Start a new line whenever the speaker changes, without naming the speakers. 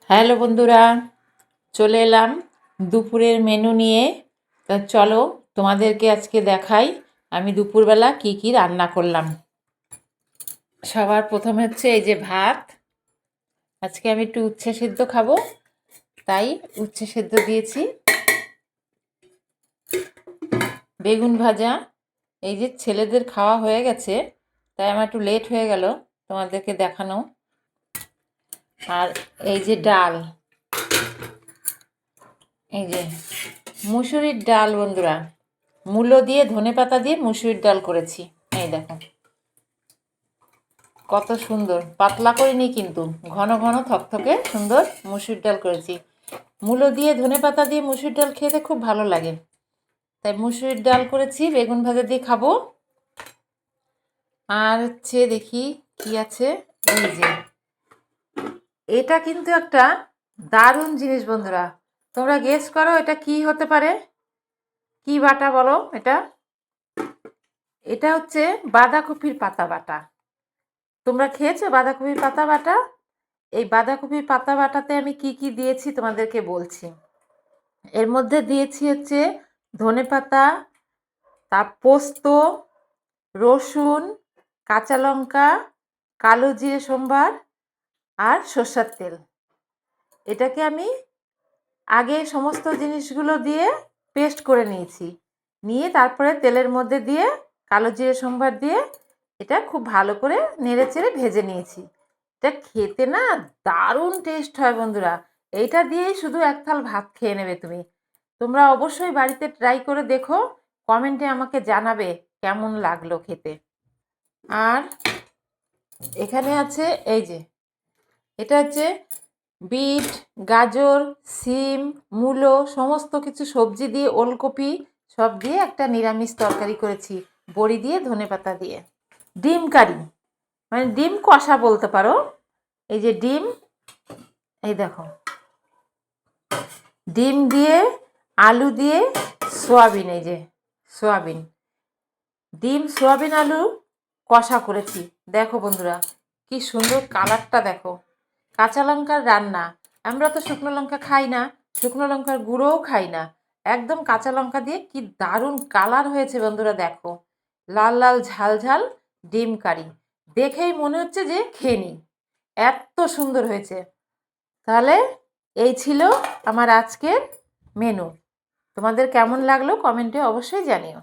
Hello বন্ধুরা, চলে এলাম দুপুরের মেনু নিয়ে। তা চলো তোমাদেরকে আজকে দেখাই আমি দুপুরবেলা কি কি রান্না করলাম। সবার প্রথমে হচ্ছে এই যে ভাত। আজকে আমি একটু উচ্ছে সেদ্ধ খাবো, তাই উচ্ছে সেদ্ধ দিয়েছি। বেগুন ভাজা। এই যে ছেলেদের খাওয়া হয়ে গেছে, তাই আমার একটু লেট হয়ে গেল তোমাদেরকে দেখানো। আর এই যে ডাল, এই যে মুসুরির ডাল বন্ধুরা, মূলো দিয়ে ধনেপাতা দিয়ে মুসুরির ডাল করেছি। এই দেখো কত সুন্দর, পাতলা করিনি কিন্তু, ঘন ঘন থকথকে সুন্দর মুসুরির ডাল করেছি। মূলো দিয়ে ধনেপাতা দিয়ে মুসুরির ডাল খেতে খুব ভালো লাগে, তাই মুসুরির ডাল করেছি। বেগুন ভাজা দিয়ে খাবো। আর হচ্ছে দেখি কি আছে, এই যে এটা কিন্তু একটা দারুণ জিনিস বন্ধুরা। তোমরা গেস করো এটা কি হতে পারে, কি বাটা বলো? এটা হচ্ছে বাঁধাকপির পাতা বাটা। তোমরা খেয়েছো বাঁধাকপির পাতা বাটা? এই বাঁধাকপির পাতা বাটাতে আমি কি কি দিয়েছি তোমাদেরকে বলছি। এর মধ্যে দিয়েছি হচ্ছে ধনেপাতা, তার পোস্ত, রসুন, কাঁচা লঙ্কা, কালো জিরে সম্বার আর সর্ষের তেল। এটাকে আমি আগে সমস্ত জিনিসগুলো দিয়ে পেস্ট করে নিয়েছি, নিয়ে তারপরে তেলের মধ্যে দিয়ে কালো জিরে সম্বার দিয়ে এটা খুব ভালো করে নেড়ে চেড়ে ভেজে নিয়েছি। এটা খেতে না দারুণ টেস্ট হয় বন্ধুরা। এইটা দিয়েই শুধু এক থাল ভাত খেয়ে নেবে তুমি। তোমরা অবশ্যই বাড়িতে ট্রাই করে দেখো, কমেন্টে আমাকে জানাবে কেমন লাগলো খেতে। আর এখানে আছে এই যে, এটা হচ্ছে বিট, গাজর, সিম, মূলো সমস্ত কিছু সবজি দিয়ে, ওলকপি সব দিয়ে একটা নিরামিষ তরকারি করেছি, বড়ি দিয়ে ধনেপাতা দিয়ে। ডিম কারি মানে ডিম কষা বলতে পারো। এই যে ডিম, এই দেখো ডিম দিয়ে, আলু দিয়ে, সোয়াবিন, এই যে সোয়াবিন, ডিম সোয়াবিন আলু কষা করেছি। দেখো বন্ধুরা কি সুন্দর কালারটা দেখো। কাঁচা লঙ্কার রান্না, আমরা তো শুকনো লঙ্কা খাই না, শুকনো লঙ্কার গুঁড়োও খাই না, একদম কাঁচা লঙ্কা দিয়ে কি দারুণ কালার হয়েছে বন্ধুরা। দেখো লাল লাল ঝাল ঝাল ডিম কারি, দেখেই মনে হচ্ছে যে খেয়ে নিই, এত সুন্দর হয়েছে। তাহলে এই ছিল আমার আজকের মেনু। তোমাদের কেমন লাগলো কমেন্টে অবশ্যই জানিও।